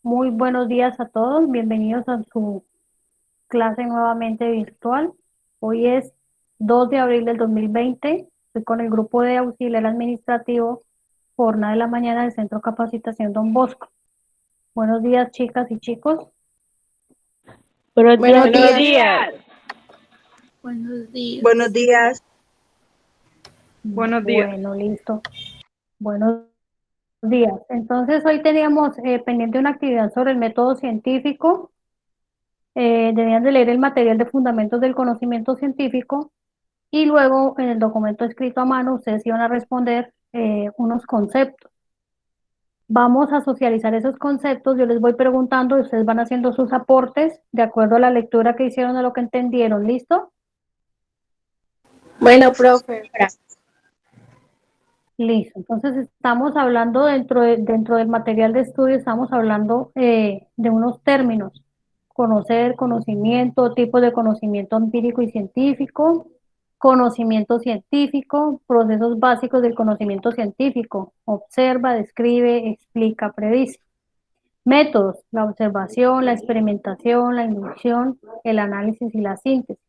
Muy buenos días a todos, bienvenidos a su clase nuevamente virtual. Hoy es 2 de abril del 2020. Estoy con el grupo de auxiliar administrativo jornada de la mañana del Centro Capacitación Don Bosco. Buenos días, chicas y chicos. Buenos días. Buenos Buenos días. días. Buenos días. Buenos días. Buenos días. Bueno, listo. Buenos días. Entonces, hoy teníamos pendiente una actividad sobre el método científico. Debían de leer el material de fundamentos del conocimiento científico y luego en el documento escrito a mano ustedes iban a responder unos conceptos. Vamos a socializar esos conceptos, yo les voy preguntando y ustedes van haciendo sus aportes de acuerdo a la lectura que hicieron, a lo que entendieron. ¿Listo? Bueno, profe. Listo. Entonces estamos hablando dentro del material de estudio, estamos hablando de unos términos: conocer, conocimiento, tipos de conocimiento empírico y científico, conocimiento científico, procesos básicos del conocimiento científico: observa, describe, explica, predice. Métodos: la observación, la experimentación, la inducción, el análisis y la síntesis.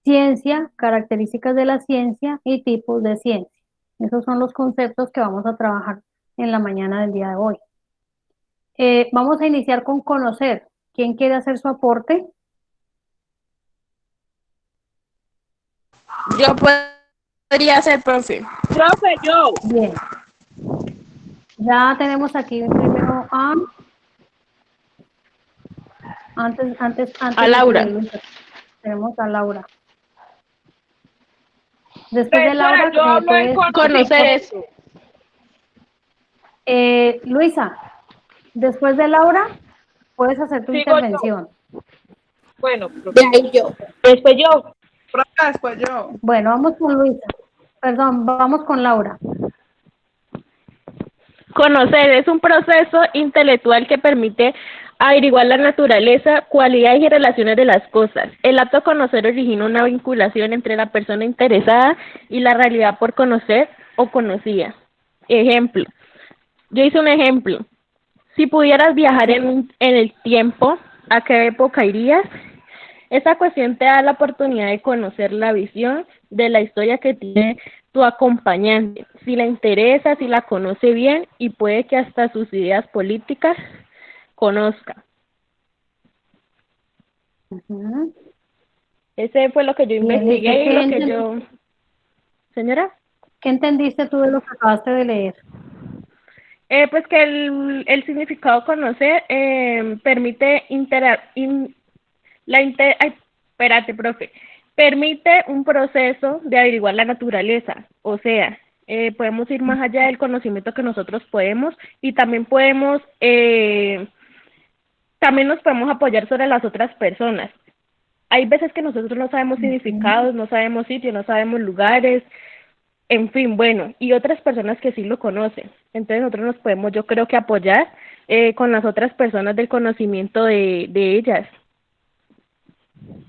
Ciencia, características de la ciencia y tipos de ciencia. Esos son los conceptos que vamos a trabajar en la mañana del día de hoy. Vamos a iniciar con conocer. ¿Quién quiere hacer su aporte? Yo podría ser profe. Profe, yo. Bien. Ya tenemos aquí primero A antes de Laura. que Luisa, tenemos a Laura. Después de Profesora, Laura, yo hablo en puedes, Conocer eso. Luisa, después de Laura, puedes hacer tu Sigo yo. intervención. Bueno, De profe. ahí yo. Después yo. Profe, después yo. Bueno, vamos con Luisa. Perdón, vamos con Laura. Conocer es un proceso intelectual que permite averiguar la naturaleza, cualidades y relaciones de las cosas. El acto de conocer origina una vinculación entre la persona interesada y la realidad por conocer o conocida. Ejemplo. Yo hice un ejemplo. Si pudieras viajar en el tiempo, ¿a qué época irías? Esta cuestión te da la oportunidad de conocer la visión de la historia que tiene tu acompañante, si la interesa, si la conoce bien y puede que hasta sus ideas políticas conozca. Ujú. Ese fue lo que yo Bien, listo. investigué y lo que yo... Señora, ¿Qué entendiste tú de lo que acabaste de leer? pues que el significado conocer permite ay, espérate, profe. Permite un proceso de averiguar la naturaleza, o sea, podemos ir más allá del conocimiento que nosotros podemos y también nos podemos apoyar sobre las otras personas. Hay veces que nosotros no sabemos Ujú. significados, no sabemos sitios, no sabemos lugares, en fin, bueno, y otras personas que sí lo conocen. Entonces nosotros nos podemos, yo creo que apoyar con las otras personas del conocimiento de ellas.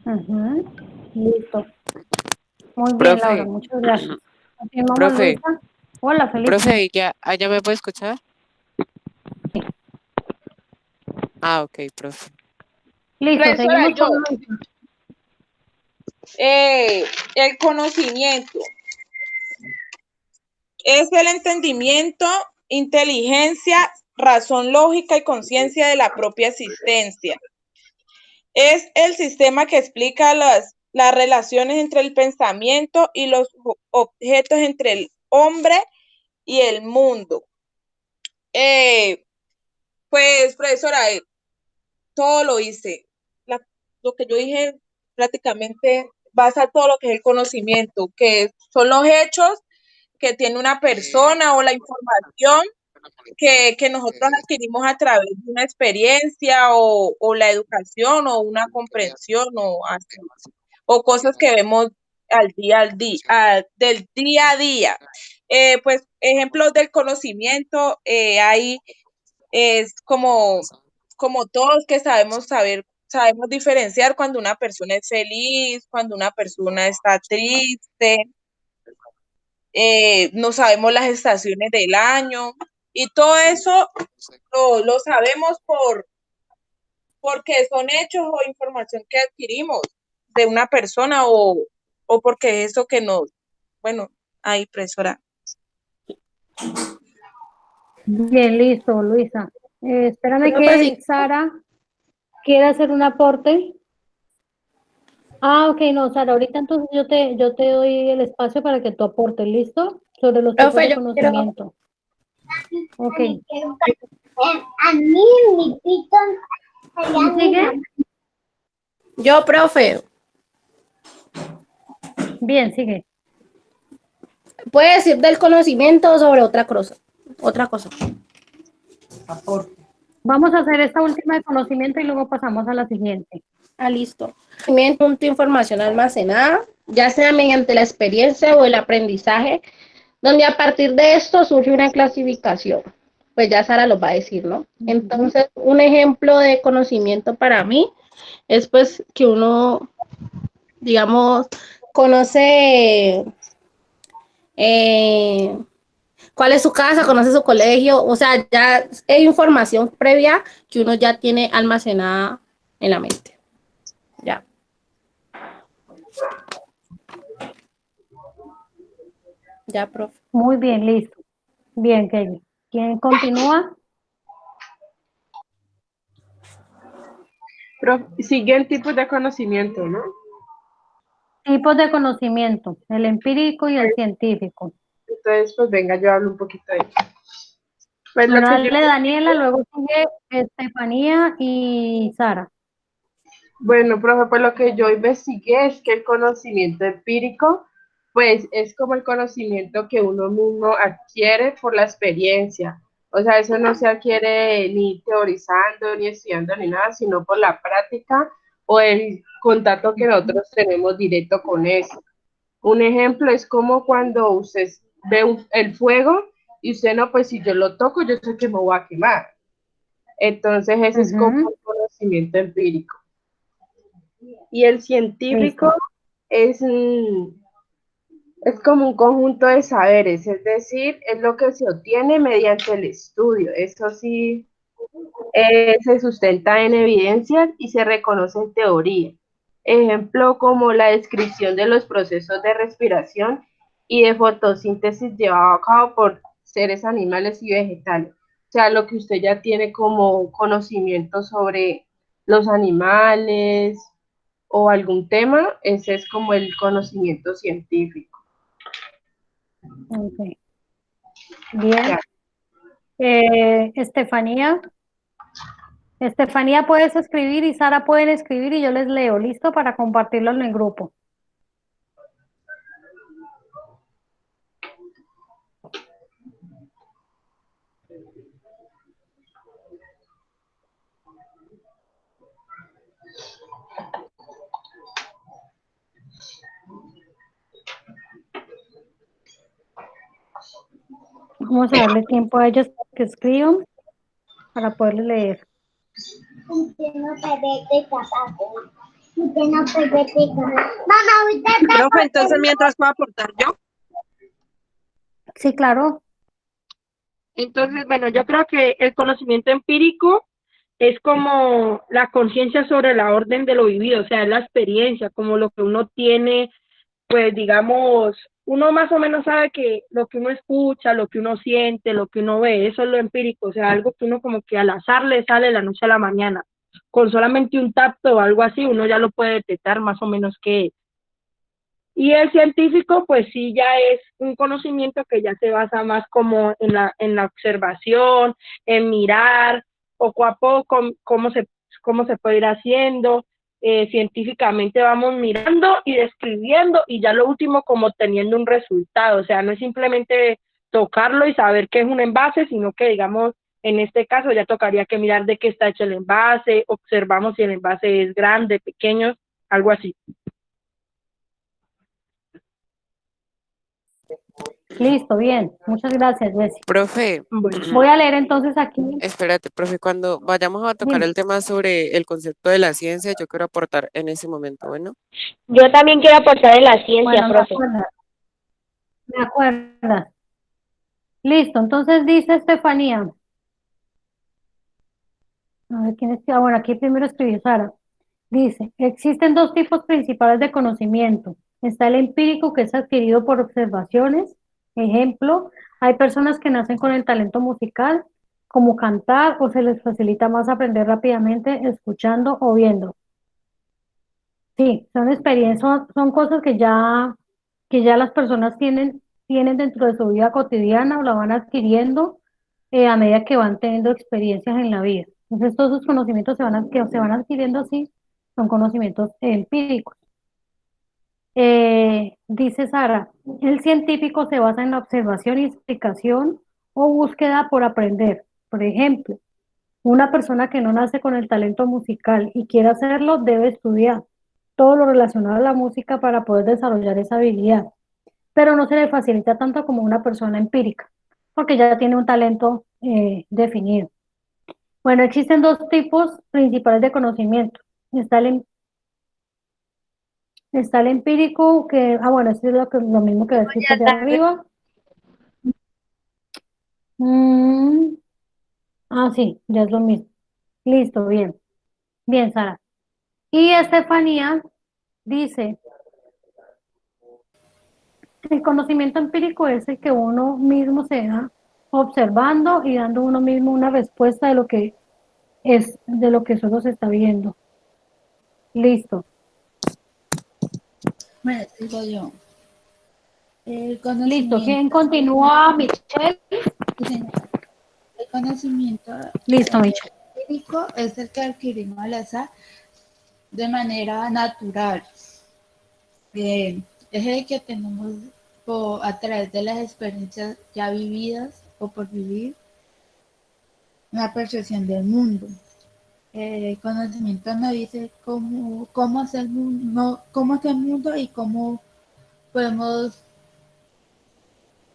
Ujú. Listo. Muy bien, Laura, Profe, muchas gracias. Continuamos, profe, Luisa. Hola, Felipe. profe, ¿allá me puede escuchar? Ah, ok, profe. Listo, Profesora, seguimos con yo. Luisa. El conocimiento es el entendimiento, inteligencia, razón lógica y conciencia de la propia existencia. Es el sistema que explica las relaciones entre el pensamiento y los objetos entre el hombre y el mundo. Pues, profesora, todo lo hice. Lo que yo dije prácticamente basa todo lo que es el conocimiento, que son los hechos que tiene una persona o la información que nosotros adquirimos a través de una experiencia o la educación o una comprensión o así, o cosas que vemos del día a día. Pues ejemplos del conocimiento hay es como todos que sabemos diferenciar cuando una persona es feliz, cuando una persona está triste, no sabemos las estaciones del año. Y todo eso lo sabemos porque son hechos o información que adquirimos de una persona o porque eso que nos, bueno, ahí, profesora. Bien, listo, Luisa. Espérame Profe, sí. que Sara quiere hacer un aporte. Ah, ok, no, Sara, ahorita entonces yo te doy el espacio para que tú aportes, ¿listo? Sobre los tipos Profe, de yo quiero. conocimiento. Ok. A mí mi pitón ¿Quién sigue? Yo, profe, Bien, sigue. puede decir del conocimiento sobre otra cosa. Otra cosa. Vamos a hacer esta última de conocimiento y luego pasamos a la siguiente. Ah, listo. Conocimiento, punto de información almacenada, ya sea mediante la experiencia o el aprendizaje, donde a partir de esto surge una clasificación. Pues ya Sara lo va a decir, ¿no? Entonces, un ejemplo de conocimiento para mí es pues que uno, digamos, conoce cuál es su casa, conoce su colegio, o sea, ya hay información previa que uno ya tiene almacenada en la mente. Ya. Ya, profe. Muy bien, listo. Bien, Kelly. ¿Quién continúa? Siguen tipos de conocimiento, ¿no? Tipos de conocimiento, el empírico y el científico. Entonces, pues venga, yo hablo un poquito de eso. Pues lo Bueno, que yo, dale Daniela, luego sigue Estefanía y Sara. bueno, profe, pues lo que yo investigué es que el conocimiento empírico, pues es como el conocimiento que uno mismo adquiere por la experiencia. O sea, eso no se adquiere ni teorizando, ni estudiando, ni nada, sino por la práctica o el contacto que nosotros tenemos directo con eso. Un ejemplo es como cuando usted ve el fuego y usted no, pues si yo lo toco, yo sé que me voy a quemar. Entonces, ese es como un conocimiento empírico. Y el científico Listo. es, es como un conjunto de saberes, es decir, es lo que se obtiene mediante el estudio. Eso sí, se sustenta en evidencias y se reconoce en teoría. Ejemplo como la descripción de los procesos de respiración y de fotosíntesis llevado a cabo por seres animales y vegetales. O sea, lo que usted ya tiene como conocimiento sobre los animales o algún tema, ese es como el conocimiento científico. Okay. Bien. Estefanía. Estefanía, puedes escribir y Sara pueden escribir y yo les leo. ¿Listo? Para compartirlo en el grupo. Vamos a darle tiempo a ellos que escriban para poderles leer. Profe, entonces mientras puedo aportar yo. Sí, claro. Entonces, bueno, yo creo que el conocimiento empírico es como la conciencia sobre la orden de lo vivido, o sea, es la experiencia, como lo que uno tiene, pues digamos, uno más o menos sabe que lo que uno escucha, lo que uno siente, lo que uno ve, eso es lo empírico, o sea, algo que uno como que al azar le sale de la noche a la mañana, con solamente un tacto o algo así, uno ya lo puede detectar más o menos qué es. Y el científico, pues sí, ya es un conocimiento que ya se basa más como en la observación, en mirar poco a poco cómo se puede ir haciendo. Científicamente vamos mirando y describiendo y ya lo último como teniendo un resultado. O sea, no es simplemente tocarlo y saber qué es un envase, sino que digamos, en este caso ya tocaría que mirar de qué está hecho el envase, observamos si el envase es grande, pequeño, algo así. Listo, bien. Muchas gracias, Jessy. Profe, Voy a leer entonces aquí. espérate, profe, cuando vayamos a tocar Dime. el tema sobre el concepto de la ciencia, yo quiero aportar en ese momento, bueno. Yo también quiero aportar en la ciencia, Bueno, profe. me acuerdas. Listo, entonces dice Estefanía. A ver quién es. Bueno, aquí primero escribió Sara. Dice, existen dos tipos principales de conocimiento. Está el empírico, que es adquirido por observaciones. Ejemplo, hay personas que nacen con el talento musical, como cantar, o se les facilita más aprender rápidamente escuchando o viendo. Sí, son experiencias, son cosas que ya las personas tienen dentro de su vida cotidiana o la van adquiriendo a medida que van teniendo experiencias en la vida. Entonces, todos esos conocimientos que se van adquiriendo así son conocimientos empíricos. Dice Sara, el científico se basa en la observación y explicación o búsqueda por aprender. Por ejemplo, una persona que no nace con el talento musical y quiere hacerlo debe estudiar todo lo relacionado a la música para poder desarrollar esa habilidad, pero no se le facilita tanto como una persona empírica, porque ya tiene un talento definido. Bueno, existen dos tipos principales de conocimiento. Está está el empírico, bueno, eso es lo mismo que decir de arriba. Mm, sí, ya es lo mismo. Listo, bien. Bien, Sara. Y Estefanía dice, el conocimiento empírico es el que uno mismo se da observando y dando uno mismo una respuesta de lo que de lo que solo se está viendo. Listo. Bueno, digo yo. El Listo. ¿Quién conocimiento, continúa? Michelle. sí, señora. El conocimiento Listo, Michelle. empírico es el que adquirimos al azar de manera natural. Es el que tenemos a través de las experiencias ya vividas o por vivir, una percepción del mundo. El conocimiento nos dice cómo es el mundo, cómo es el mundo y cómo podemos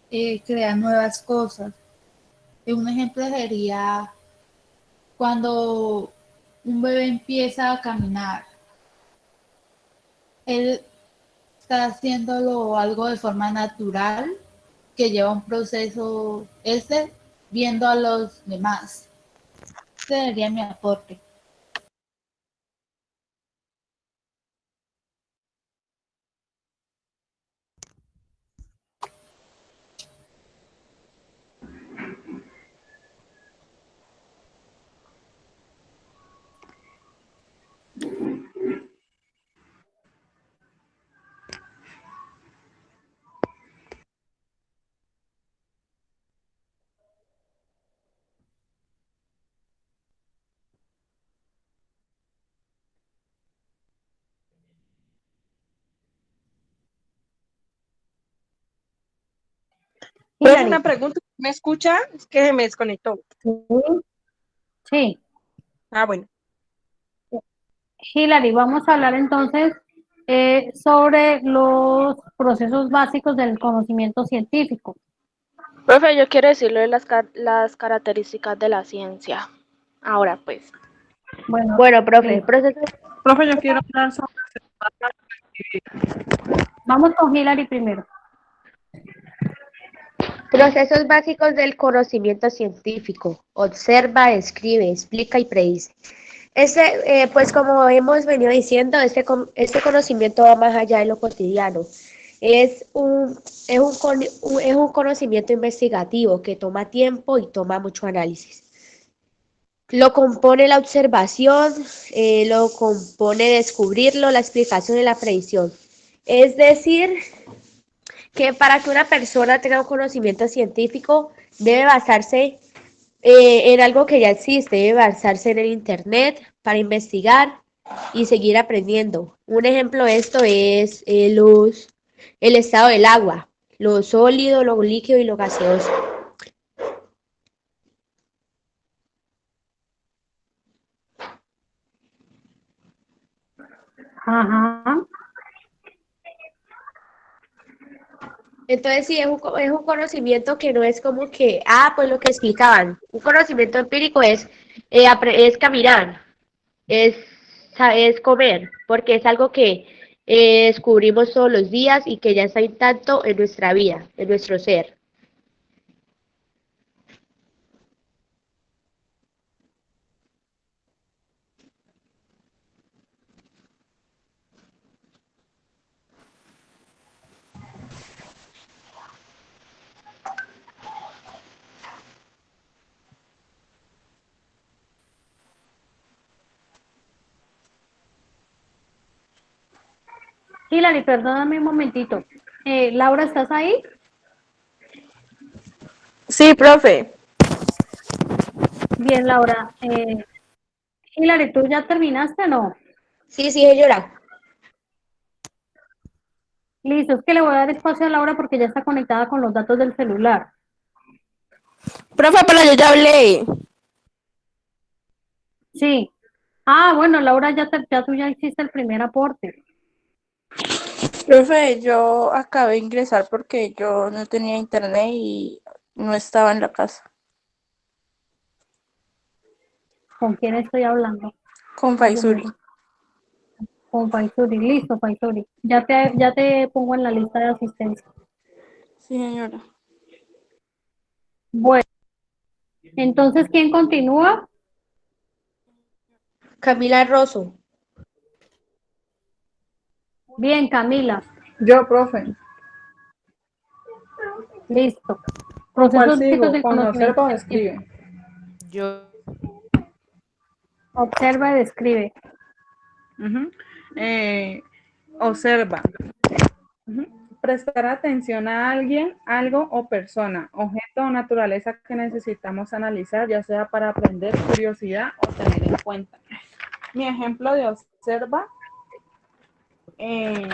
crear nuevas cosas. Un ejemplo sería cuando un bebé empieza a caminar. Él está haciéndolo algo de forma natural, que lleva un proceso viendo a los demás. Ese sería mi aporte. Profe, Hilary. una pregunta, ¿me escucha? Es que se me desconectó. Sí. Bueno. Hilary, vamos a hablar entonces sobre los procesos básicos del conocimiento científico. Profe, yo quiero decirle las características de la ciencia. Ahora pues. Bueno, profe, listo. Profe, yo quiero hablar sobre... Vamos con Hilary primero. procesos básicos del conocimiento científico. Observa, escribe, explica y predice. Pues como hemos venido diciendo, este conocimiento va más allá de lo cotidiano. Es un conocimiento investigativo que toma tiempo y toma mucho análisis. Lo compone la observación, lo compone descubrirlo, la explicación y la predicción. Es decir, que para que una persona tenga un conocimiento científico debe basarse en algo que ya existe, debe basarse en el Internet para investigar y seguir aprendiendo. Un ejemplo de esto es el estado del agua, lo sólido, lo líquido y lo gaseoso. Ajá. Entonces sí, es un conocimiento que no es como que, pues lo que explicaban. Un conocimiento empírico es caminar, es, es comer, porque es algo que descubrimos todos los días y que ya está intacto en nuestra vida, en nuestro ser. Hilary, perdóname un momentito. Laura, ¿estás ahí? Sí, profe. Bien, Laura. Hilary, ¿tú ya terminaste o no? Sí, sí, señora. Listo, es que le voy a dar espacio a Laura porque ya está conectada con los datos del celular. Profe, pero yo ya hablé. Sí. Ah, bueno, Laura, ya tú ya hiciste el primer aporte. Profe, yo acabé de ingresar porque yo no tenía internet y no estaba en la casa. ¿Con quién estoy hablando? Con Faisuri. Con Faisuri. Listo, Faisuri. Ya te pongo en la lista de asistencia. Sí, señora. Bueno, entonces, ¿quién continúa? Camila Rosso. Bien, Camila. Yo, profe. Listo. ¿Con cuál Procesos básicos sigo? del ¿Con conocimiento observa o científico. escribe? Yo, Observa y describe. Ujú. Observa. Ujú. Prestar atención a alguien, algo o persona, objeto o naturaleza que necesitamos analizar, ya sea para aprender, curiosidad o tener en cuenta. Mi ejemplo de observa eh,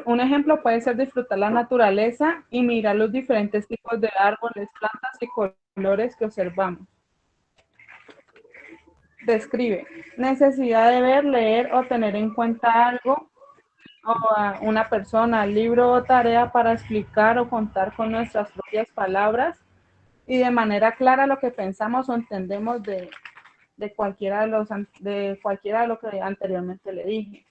un ejemplo puede ser disfrutar la naturaleza y mirar los diferentes tipos de árboles, plantas y colores que observamos. Describe necesidad de ver, leer o tener en cuenta algo o a una persona, libro o tarea para explicar o contar con nuestras propias palabras y de manera clara lo que pensamos o entendemos de cualquiera de lo que anteriormente le dije.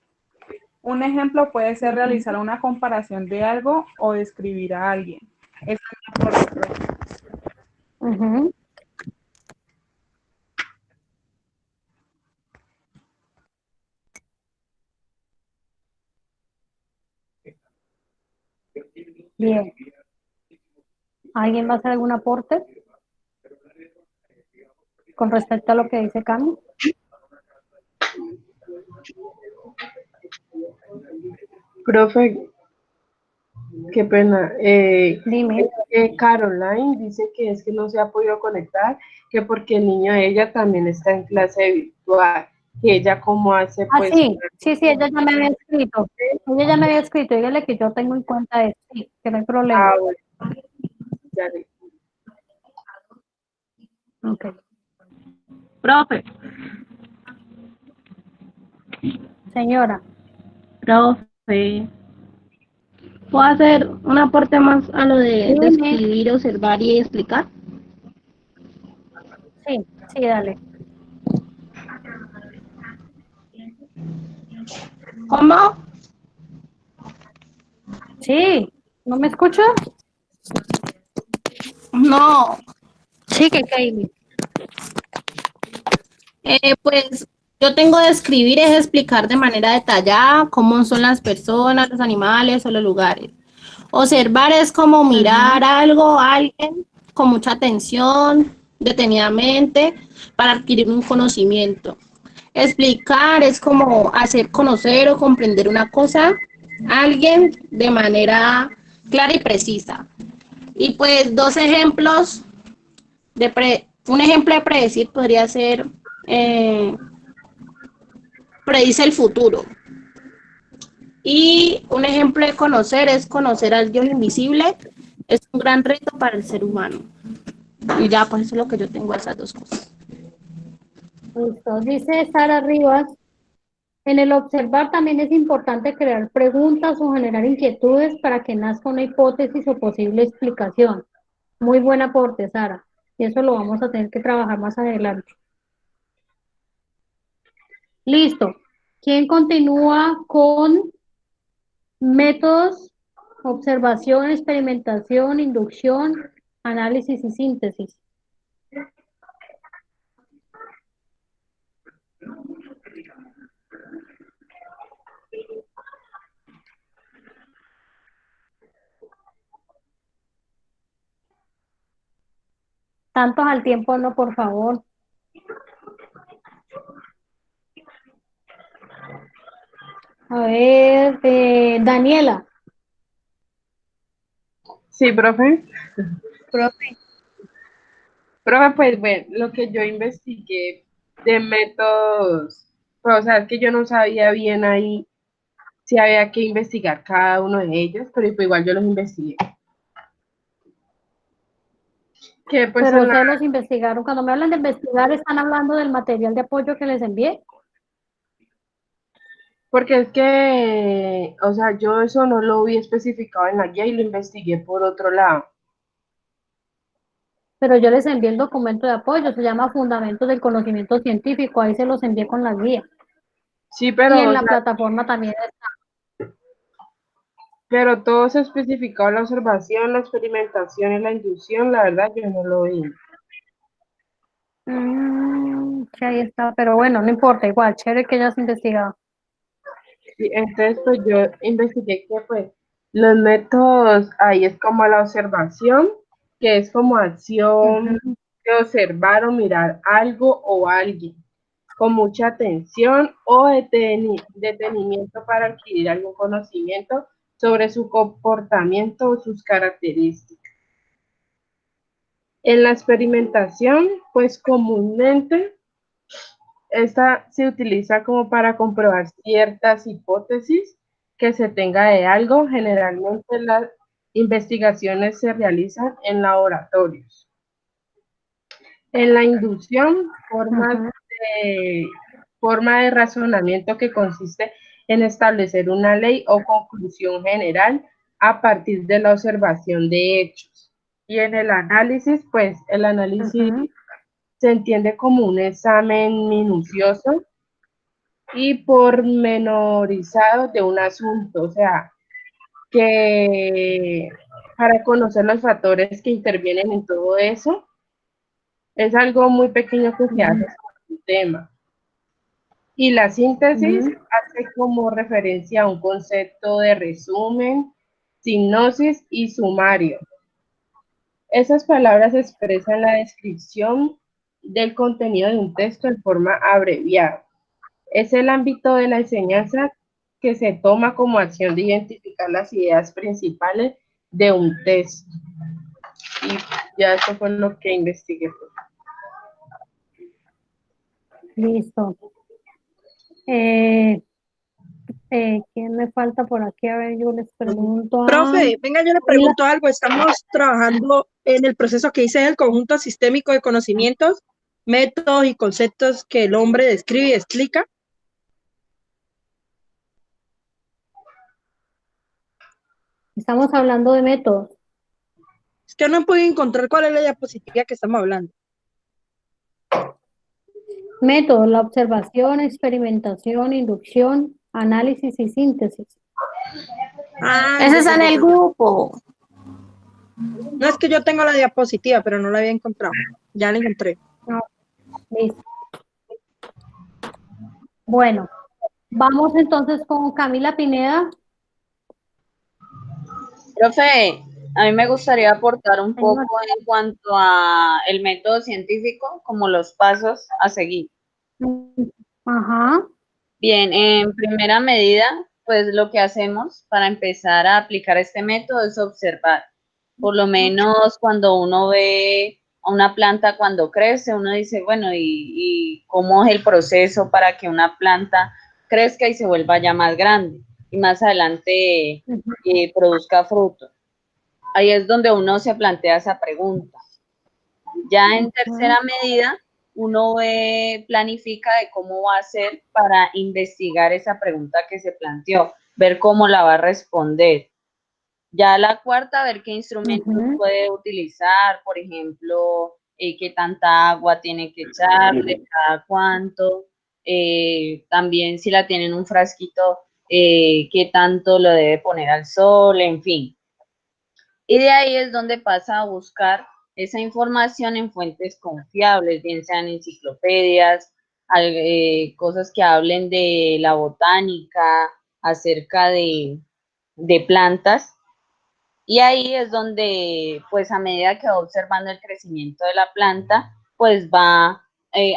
Un ejemplo puede ser realizar una comparación de algo o describir a alguien. Esa es mi aporte, profe. Ujú. Bien. ¿Alguien va a hacer algún aporte con respecto a lo que dice Cami? Profe, qué pena. Dime. Caroline dice que es que no se ha podido conectar, que porque el niño de ella también está en clase virtual, que ella cómo hace Ah, pues. sí, ella ya me había escrito. Ella ya me había escrito, dígale que yo tengo en cuenta eso, sí, que no hay problema. Ah, bueno, dale. Ok. Profe. Señora, Profe. ¿Puedo hacer un aporte más a lo de dime. describir, observar y explicar? Sí, sí, dale. ¿Cómo? Sí, ¿no me escuchas? No. Sí, que Katie. Pues yo tengo de escribir es explicar de manera detallada cómo son las personas, los animales o los lugares. Observar es como mirar algo, a alguien con mucha atención, detenidamente, para adquirir un conocimiento. Explicar es como hacer conocer o comprender una cosa a alguien de manera clara y precisa. Y pues dos ejemplos un ejemplo de predecir podría ser predice el futuro. Y un ejemplo de conocer es conocer al Dios invisible. Es un gran reto para el ser humano. Y ya, pues eso es lo que yo tengo, esas dos cosas. Listo. Dice Sara Rivas, en el observar también es importante crear preguntas o generar inquietudes para que nazca una hipótesis o posible explicación. Muy buen aporte, Sara. Y eso lo vamos a tener que trabajar más adelante. Listo. ¿Quién continúa con métodos, observación, experimentación, inducción, análisis y síntesis? Tantos al tiempo no, por favor. A ver, Daniela. Sí, profe. Profe, Profe, pues bueno, lo que yo investigué de métodos, pues, o sea, es que yo no sabía bien ahí si había que investigar cada uno de ellos, pero pues, igual yo los investigué. Que pues Pero en la, ustedes los investigaron. Cuando me hablan de investigar, ¿están hablando del material de apoyo que les envié? porque es que, o sea, yo eso no lo vi especificado en la guía y lo investigué por otro lado. Pero yo les envié el documento de apoyo, se llama Fundamentos del Conocimiento Científico, ahí se los envié con la guía. Sí, Y pero, en o la sea, plataforma también está. pero todo se especificado, la observación, la experimentación y la inducción, la verdad yo no lo vi. Sí, ahí está, pero bueno, no importa, igual, chévere que hayas investigado. Sí, entonces, pues yo investigué que pues los métodos ahí es como la observación, que es como acción Ujú, de observar o mirar algo o alguien con mucha atención o detenimiento para adquirir algún conocimiento sobre su comportamiento o sus características. En la experimentación, pues comúnmente esta se utiliza como para comprobar ciertas hipótesis que se tenga de algo. Generalmente las investigaciones se realizan en laboratorios. En la inducción, ujú. forma de razonamiento que consiste en establecer una ley o conclusión general a partir de la observación de hechos. Y en el análisis, pues el análisis Ujú, se entiende como un examen minucioso y pormenorizado de un asunto, o sea, que para conocer los factores que intervienen en todo eso, es algo muy pequeño que se hace ujú, sobre un tema. Y la síntesis ujú, hace como referencia a un concepto de resumen, sinopsis y sumario. Esas palabras expresan la descripción del contenido de un texto en forma abreviada. Es el ámbito de la enseñanza que se toma como acción de identificar las ideas principales de un texto. Y ya eso fue lo que investigué. listo. ¿Quién me falta por aquí? A ver, yo les pregunto a Profe, venga, yo le Camila. pregunto algo. Estamos trabajando en el proceso que dice el conjunto sistémico de conocimientos, métodos y conceptos que el hombre describe y explica. Estamos hablando de métodos. Es que no he podido encontrar cuál es la diapositiva que estamos hablando. Métodos, la observación, experimentación, inducción, análisis y síntesis. Ah, ese está en el grupo. no, es que yo tengo la diapositiva, pero no la había encontrado. Ya la encontré. Ah, listo. Bueno, vamos entonces con Camila Pineda. Profe, a mí me gustaría aportar un Señor. poco en cuanto a el método científico, como los pasos a seguir. Ajá. Bien, en primera medida, pues lo que hacemos para empezar a aplicar este método es observar. Por lo menos cuando uno ve a una planta cuando crece, uno dice, bueno, ¿y cómo es el proceso para que una planta crezca y se vuelva ya más grande y más adelante produzca fruto? Ahí es donde uno se plantea esa pregunta. Ya en tercera medida, uno planifica de cómo va a hacer para investigar esa pregunta que se planteó, ver cómo la va a responder. Ya la cuarta, ver qué instrumentos puede utilizar, por ejemplo, qué tanta agua tiene que echarle, cada cuánto, también si la tiene en un frasquito, qué tanto lo debe poner al sol, en fin. Y de ahí es donde pasa a buscar esa información en fuentes confiables, bien sean enciclopedias, cosas que hablen de la botánica, acerca de plantas. Y ahí es donde, pues a medida que va observando el crecimiento de la planta, pues va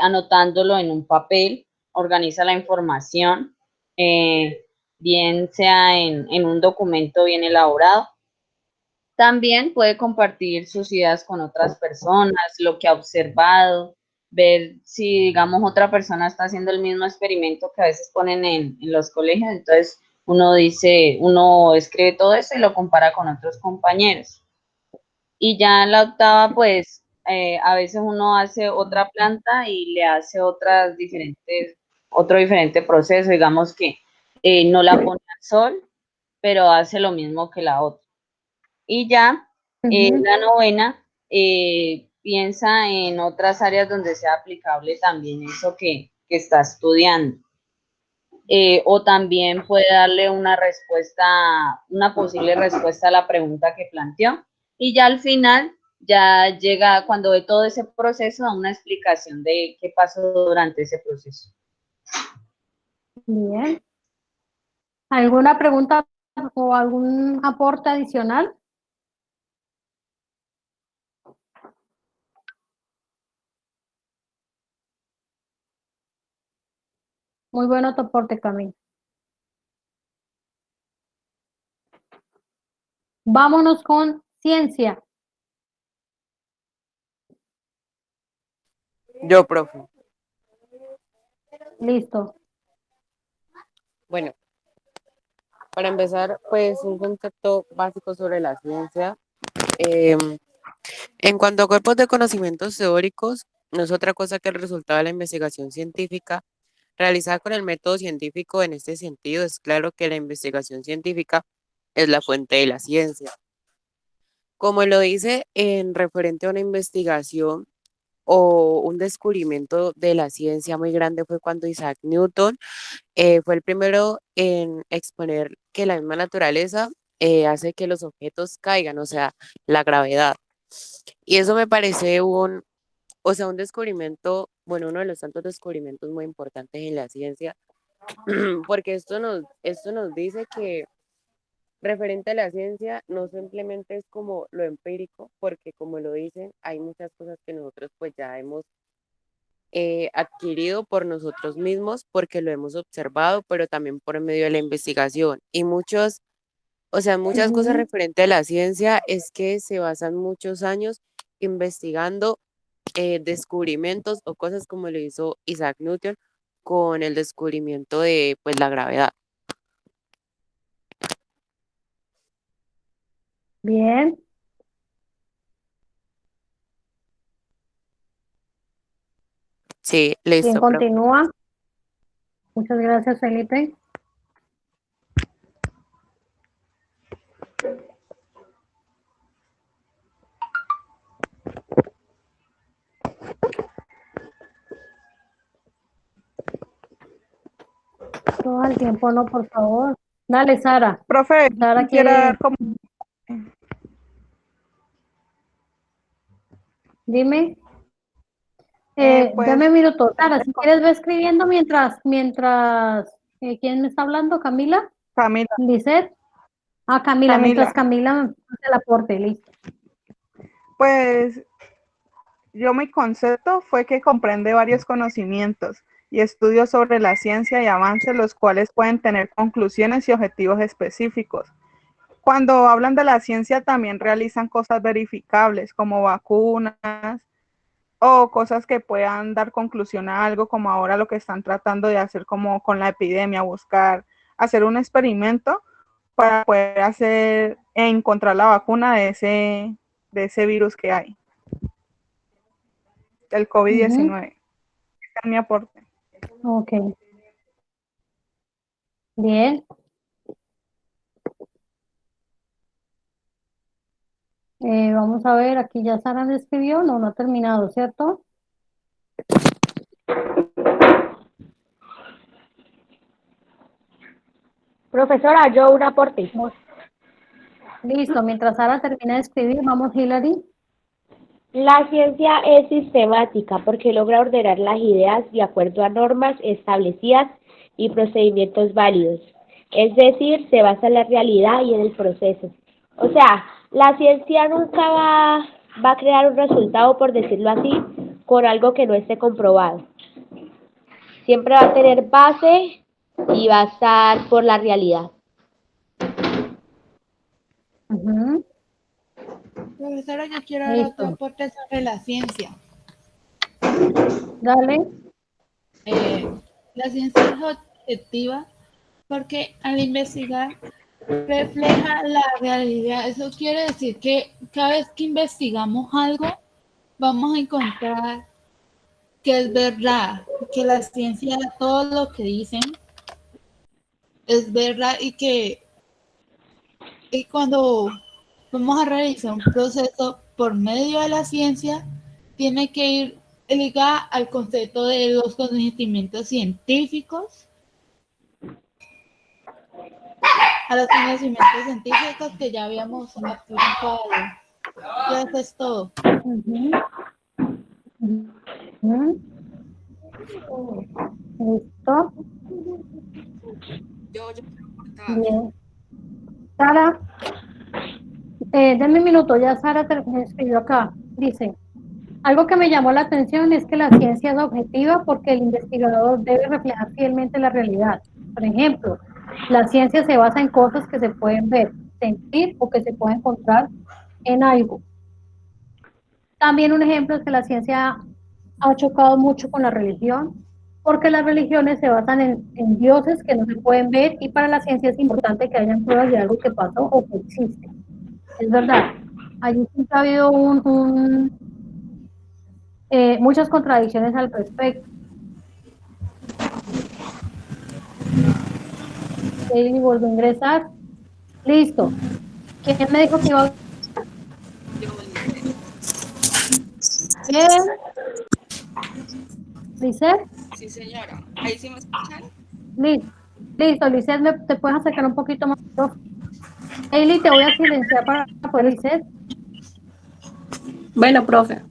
anotándolo en un papel, organiza la información, bien sea en un documento bien elaborado. También puede compartir sus ideas con otras personas, lo que ha observado, ver si, digamos, otra persona está haciendo el mismo experimento que a veces ponen en los colegios. Entonces, uno escribe todo eso y lo compara con otros compañeros. Y ya en la octava, pues, a veces uno hace otra planta y le hace otro diferente proceso, digamos que no la pone al sol, pero hace lo mismo que la otra. Y ya la novena piensa en otras áreas donde sea aplicable también eso que está estudiando. O también puede darle una posible respuesta a la pregunta que planteó. Y ya al final, ya llega, cuando ve todo ese proceso, a una explicación de qué pasó durante ese proceso. Bien. ¿Alguna pregunta o algún aporte adicional? Muy bueno tu aporte, Camila. Vámonos con ciencia. Yo, profe. Listo. Bueno, para empezar, pues un concepto básico sobre la ciencia. En cuanto a cuerpos de conocimientos teóricos, no es otra cosa que el resultado de la investigación científica realizada con el método científico. En este sentido, es claro que la investigación científica es la fuente de la ciencia. Como lo dice en referente a una investigación o un descubrimiento de la ciencia muy grande fue cuando Isaac Newton fue el primero en exponer que la misma naturaleza hace que los objetos caigan, o sea, la gravedad. Y eso me parece un descubrimiento, bueno, uno de los tantos descubrimientos muy importantes en la ciencia, porque esto nos dice que referente a la ciencia no simplemente es como lo empírico, porque como lo dicen, hay muchas cosas que nosotros pues ya hemos adquirido por nosotros mismos, porque lo hemos observado, pero también por medio de la investigación. Y muchas cosas referente a la ciencia es que se basan muchos años investigando descubrimientos o cosas como lo hizo Isaac Newton con el descubrimiento de pues la gravedad. Bien. Sí, Bien, listo, profe. continúa. Muchas gracias, Felipe. Todo el tiempo, no, por favor. Dale, Sara. Profe, Sara quisiera quiere. dar como Dime. pues Dame un minuto. Sara, si quieres, ve escribiendo mientras, ¿quién me está hablando? ¿Camila? Camila. ¿Lisset? Ah, Camila, mientras Camila hace el aporte, listo. Pues mi concepto fue que comprende varios conocimientos y estudios sobre la ciencia y avances, los cuales pueden tener conclusiones y objetivos específicos. Cuando hablan de la ciencia también realizan cosas verificables como vacunas o cosas que puedan dar conclusión a algo, como ahora lo que están tratando de hacer como con la epidemia, hacer un experimento para poder encontrar la vacuna de ese virus que hay, el COVID-19. Ese es mi aporte. Ok. Bien. Vamos a ver, aquí ya Sara me escribió, no ha terminado, ¿cierto? Profesora, yo un aporte. Listo, mientras Sara termina de escribir, vamos, Hilary. La ciencia es sistemática porque logra ordenar las ideas de acuerdo a normas establecidas y procedimientos válidos. Es decir, se basa en la realidad y en el proceso. O sea, la ciencia nunca va a crear un resultado, por decirlo así, con algo que no esté comprobado. Siempre va a tener base y va a estar por la realidad. Profesora, yo quiero dar otro aporte sobre la ciencia. Dale. La ciencia es objetiva porque al investigar refleja la realidad. Eso quiere decir que cada vez que investigamos algo, vamos a encontrar que es verdad, que la ciencia, todo lo que dicen, es verdad y cuando vamos a realizar un proceso por medio de la ciencia, tiene que ir ligada al concepto de los conocimientos científicos, a los conocimientos científicos que ya habíamos explicado. Ya eso es todo. ¿Listo? Bien. Sara, denme un minuto, ya Sara me escribió acá. Dice, algo que me llamó la atención es que la ciencia es objetiva porque el investigador debe reflejar fielmente la realidad. Por ejemplo, la ciencia se basa en cosas que se pueden ver, sentir o que se pueden encontrar en algo. También un ejemplo es que la ciencia ha chocado mucho con la religión, porque las religiones se basan en dioses que no se pueden ver y para la ciencia es importante que hayan pruebas de algo que pasó o que existe. Es verdad, allí siempre ha habido muchas contradicciones al respecto. Y vuelvo a ingresar. Listo. ¿Quién me dijo que iba a... Bien. ¿Lisset? Sí, señora. ¿Ahí sí me escuchan? Listo, Lisset, ¿te puedes acercar un poquito más? Eili, te voy a silenciar para poder, Lisset. Bueno, profe.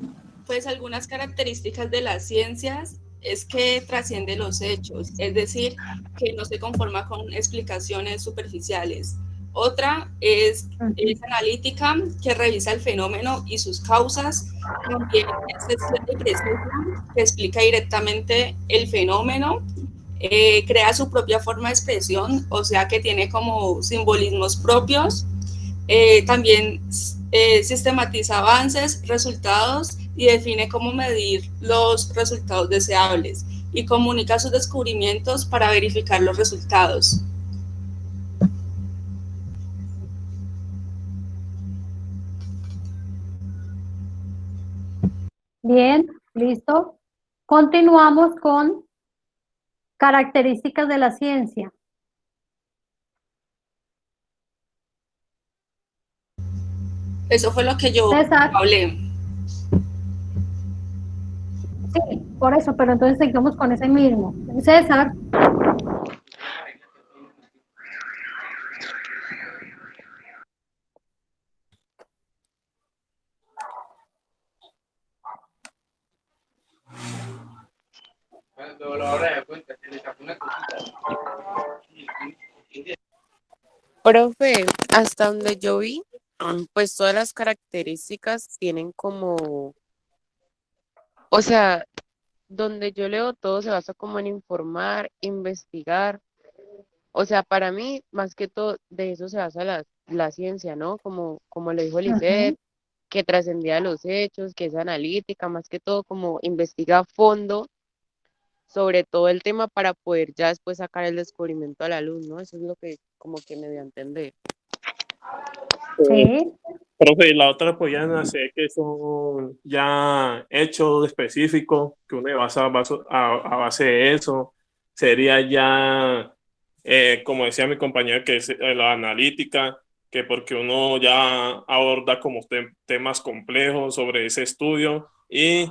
Pues algunas características de las ciencias es que trasciende los hechos, es decir, que no se conforma con explicaciones superficiales. Otra es analítica, que revisa el fenómeno y sus causas. También es precisa, que explica directamente el fenómeno. Crea su propia forma de expresión, o sea que tiene como simbolismos propios. También sistematiza avances, resultados y define cómo medir los resultados deseables y comunica sus descubrimientos para verificar los resultados. Bien, listo. Continuamos con características de la ciencia. Eso fue lo que yo hablé. Sí, por eso, pero entonces seguimos con ese mismo. César. Profe, hasta donde yo vi, pues todas las características tienen como, o sea, donde yo leo todo se basa como en informar, investigar. O sea, para mí, más que todo, de eso se basa la ciencia, ¿no? Como le dijo Lisset, que trascendía los hechos, que es analítica, más que todo como investiga a fondo sobre todo el tema para poder ya después sacar el descubrimiento a la luz, ¿no? Eso es lo que como que me dio a entender. Sí. Profe, la otra podrían hacer que son ya hechos específicos, que uno basa a base de eso, sería ya, como decía mi compañero, que es la analítica, que porque uno ya aborda como temas complejos sobre ese estudio y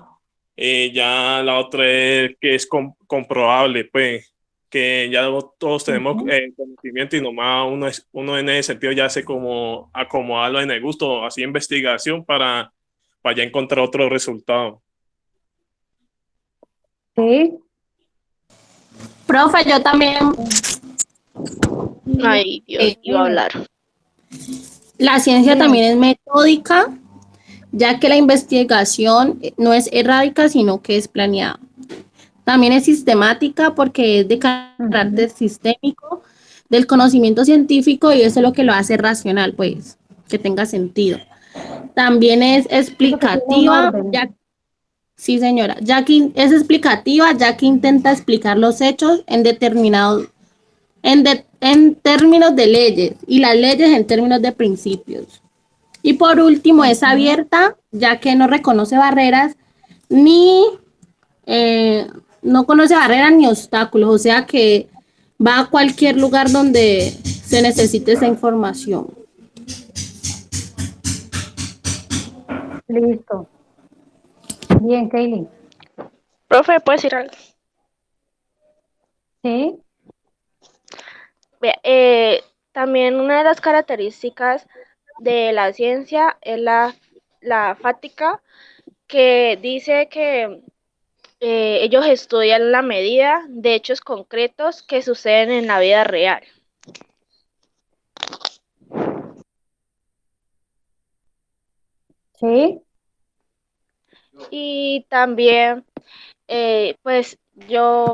ya la otra es que es comprobable, pues que ya todos tenemos conocimiento y nomás uno en ese sentido ya hace como acomodarlo en el gusto, así investigación para ya encontrar otro resultado. Sí. Profe, yo también... Ay, Dios, iba a hablar. La ciencia también es metódica, ya que la investigación no es errática, sino que es planeada. También es sistemática porque es de carácter sistémico del conocimiento científico y eso es lo que lo hace racional, pues, que tenga sentido. También es explicativa, sí señora, ya que es explicativa, ya que intenta explicar los hechos en determinados, en términos de leyes y las leyes en términos de principios. Y por último, es abierta, ya que no reconoce barreras ni no conoce barreras ni obstáculos, o sea que va a cualquier lugar donde se necesite esa información. Listo. Bien, Kaylee. Profe, ¿puedo decir algo? Sí. Vea, también una de las características de la ciencia es la fática, que dice que ellos estudian la medida de hechos concretos que suceden en la vida real. Sí. Y también, pues yo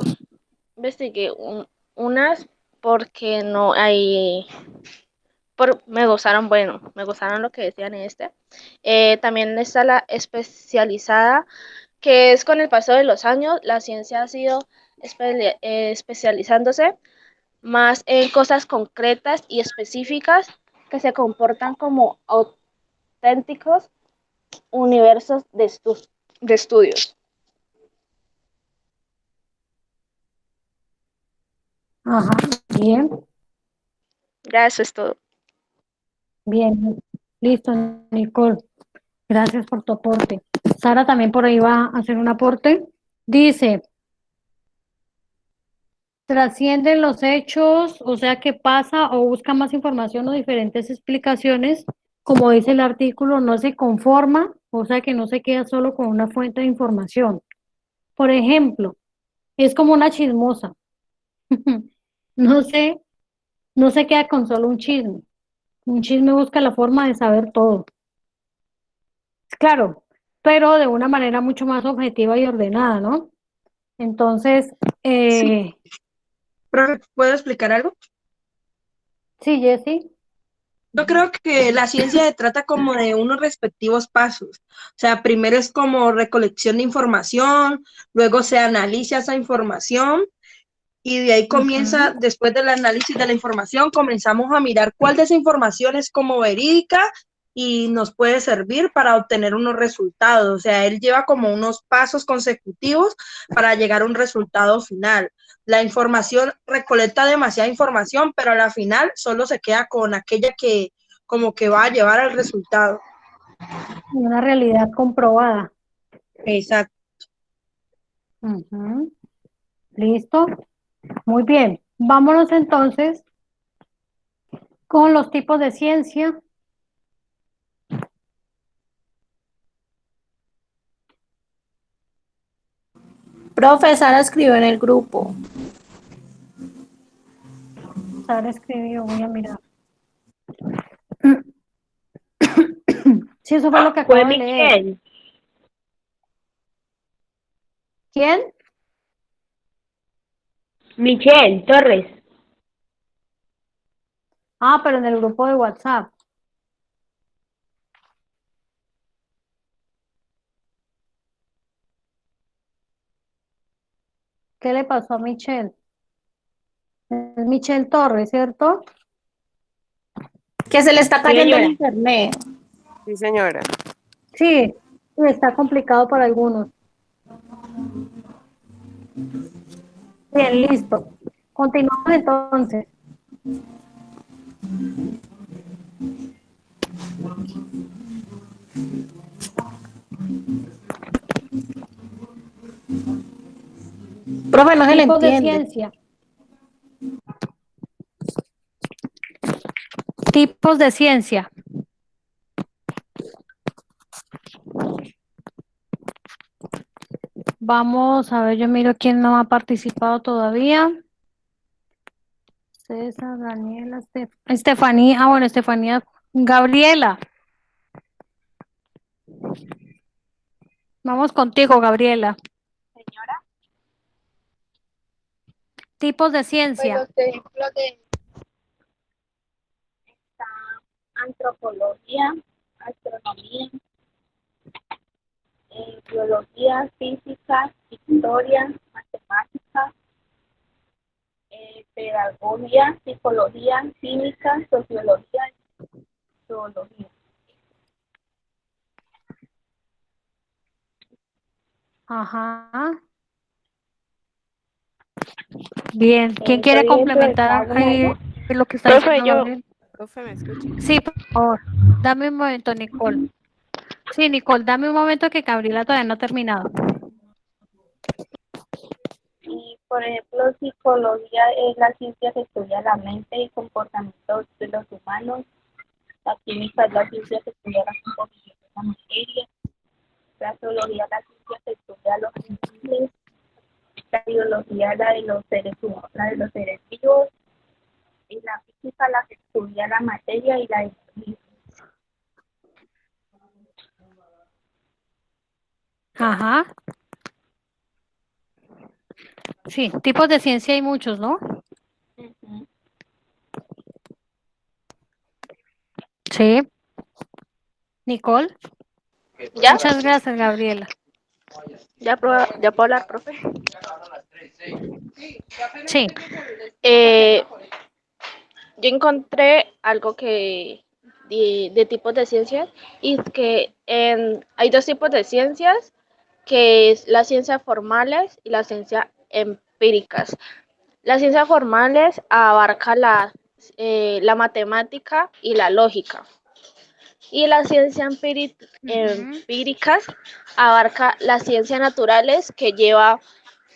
investigué unas porque no hay, me gustaron, bueno, me gustaron lo que decían en este. También está la especializada, que es con el paso de los años, la ciencia ha sido especializándose más en cosas concretas y específicas que se comportan como auténticos universos de estudios. Ajá, bien. Ya eso es todo. Bien, listo, Nicole. Gracias por tu aporte. Sara también por ahí va a hacer un aporte. Dice, trascienden los hechos, o sea que pasa o busca más información o diferentes explicaciones. Como dice el artículo, no se conforma, o sea que no se queda solo con una fuente de información. Por ejemplo, es como una chismosa. No sé, no se queda con solo un chisme. Un chisme busca la forma de saber todo. Claro, pero de una manera mucho más objetiva y ordenada, ¿no? Entonces, Sí. Profe, ¿puedo explicar algo? sí, Jessy. Yo creo que la ciencia se trata como de unos respectivos pasos. O sea, primero es como recolección de información, luego se analiza esa información y de ahí comienza, después del análisis de la información, comenzamos a mirar cuál de esa información es como verídica y nos puede servir para obtener unos resultados. O sea, él lleva como unos pasos consecutivos para llegar a un resultado final. La información recolecta demasiada información, pero a la final solo se queda con aquella que como que va a llevar al resultado. Una realidad comprobada. Exacto. Ujú. ¿Listo? Muy bien. Vámonos entonces con los tipos de ciencia. Profe, Sara escribió en el grupo. Sara escribió, voy a mirar. Sí, eso fue lo que Fue acabo de leer. Michelle. ¿Quién? Michelle Torres. Ah, pero en el grupo de WhatsApp. ¿Qué le pasó a Michelle? Es Michelle Torres, ¿cierto? Que se le está cayendo el señora. internet. Sí, señora. Sí, está complicado para algunos. Bien, listo. Continuamos entonces. Profe, no se le Tipos de entiende. ciencia. Tipos de ciencia. Vamos a ver, yo miro quién no ha participado todavía. César, Daniela, Estefanía. Ah, bueno, Estefanía. Gabriela. Vamos contigo, Gabriela. Señora. Tipos de Pues ciencia. los ejemplos de está antropología, astronomía, biología, física, historia, matemáticas, pedagogía, psicología, química, sociología y zoología. Ajá. Bien. ¿Quién Soy quiere ejemplo de complementar cada una de ahí ellas. lo que está Profe, diciendo yo, Gabriel? Profe, ¿me escucha? Sí, por favor. Dame un momento, Nicole. Sí, Nicole, dame un momento que Gabriela todavía no ha terminado. Y, por ejemplo, psicología es la ciencia que estudia la mente y comportamiento de los humanos. La química es la ciencia que estudia la composición de la materia. La zoología es la ciencia que estudia los animales. La biología es la de los seres humanos, la de los seres vivos. Y la física la que estudia la materia y la energía. Ajá. Sí, tipos de ciencia hay muchos, ¿no? Ujú. Sí. Nicole. ¿ya? Muchas gracias, Gabriela. ¿Ya puedo hablar, profe? Sí. Yo encontré algo que de tipos de ciencias y es que hay dos tipos de ciencias, que es las ciencias formales y las ciencias empíricas. Las ciencias formales abarca la matemática y la lógica. Y las ciencias empíricas abarca las ciencias naturales que lleva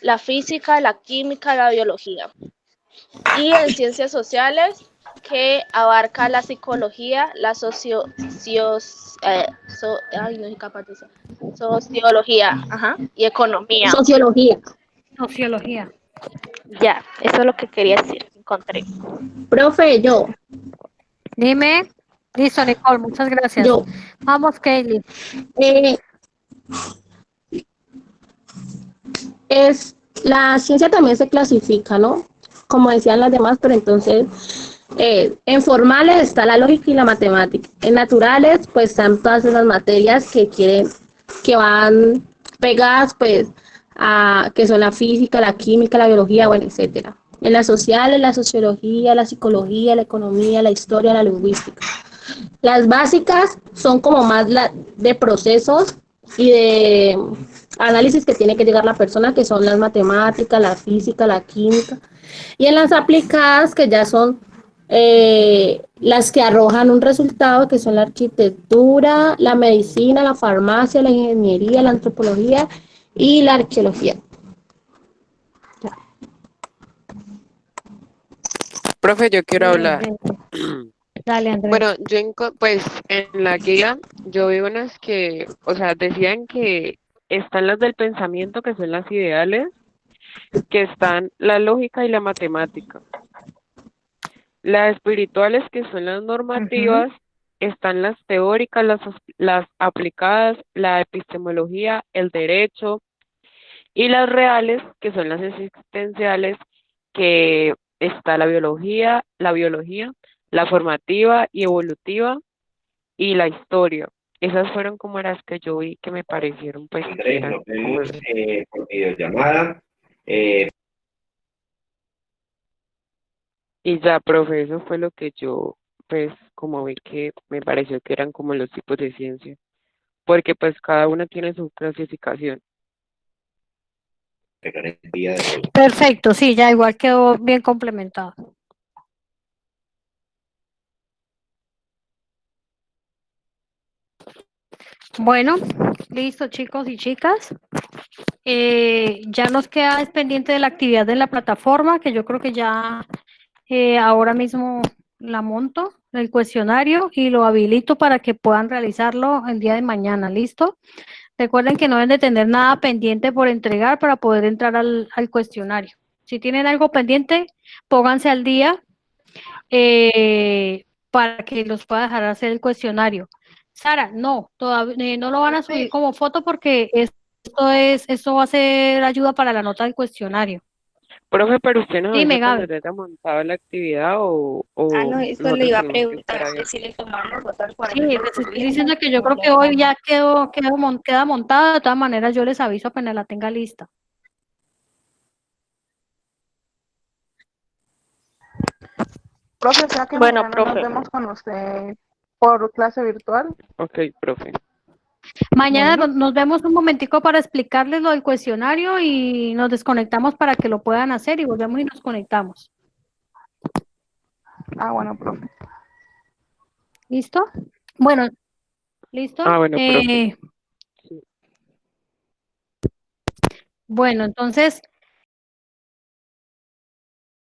la física, la química, la biología. Y en ciencias sociales que abarca la psicología, la ay, no soy capaz de decir. Sociología, ajá, y economía. Sociología. Sociología. Ya, eso es lo que quería decir, encontré. Profe, Dime. Listo, Nicole, muchas gracias. yo, Vamos, Kaylee. eh, la ciencia también se clasifica, ¿no? Como decían las demás, pero entonces en formales está la lógica y la matemática. En naturales, pues están todas esas materias que van pegadas, pues, a que son la física, la química, la biología, bueno, etcétera. En las sociales, la sociología, la psicología, la economía, la historia, la lingüística. Las básicas son como más de procesos y de análisis que tiene que llegar la persona, que son las matemáticas, la física, la química. Y en las aplicadas, que ya son las que arrojan un resultado, que son la arquitectura, la medicina, la farmacia, la ingeniería, la antropología y la arqueología. Profe, yo quiero hablar. Dale, Andrés. Bueno, pues en la guía yo vi unas que, o sea, decían que están las del pensamiento, que son las ideales, que están la lógica y la matemática. Las espirituales, que son las normativas, están las teóricas, las aplicadas, la epistemología, el derecho, y las reales, que son las existenciales, que está la biología, la formativa y evolutiva, y la historia. Esas fueron como las que yo vi que me parecieron pues que Andrés, eran nos como vemos por videollamada. y ya, profe, eso fue lo que yo pues como vi que me pareció que eran como los tipos de ciencia, porque pues cada una tiene su clasificación. Perfecto, sí, ya igual quedó bien complementado. Bueno, listo, chicos y chicas. Ya nos queda es pendiente de la actividad de la plataforma, que yo creo que ya ahora mismo la monto, el cuestionario, y lo habilito para que puedan realizarlo el día de mañana, ¿listo? Recuerden que no deben de tener nada pendiente por entregar para poder entrar al cuestionario. Si tienen algo pendiente, pónganse al día para que los pueda dejar hacer el cuestionario. Sara, no, todavía no lo van a subir como foto porque esto va a ser ayuda para la nota del cuestionario. Profe, pero usted nos Dime, avisa cuando Gaby. ya haya montado la actividad o No, eso le nosotros iba a tenemos que estar preguntar, ahí. que si le tomamos fotos, por Sí, ejemplo, les por estoy día, diciendo que yo como creo le que hoy hacemos. ya queda montada. De todas maneras, yo les aviso apenas la tenga lista. Profe, o sea que Bueno, mañana nos profe. vemos con usted por clase virtual. Ok, profe. Mañana Bueno. nos vemos un momentico para explicarles lo del cuestionario y nos desconectamos para que lo puedan hacer y volvemos y nos conectamos. Ah, bueno, profe. ¿Listo? Bueno, ¿listo? Ah, bueno, profe. Bueno, entonces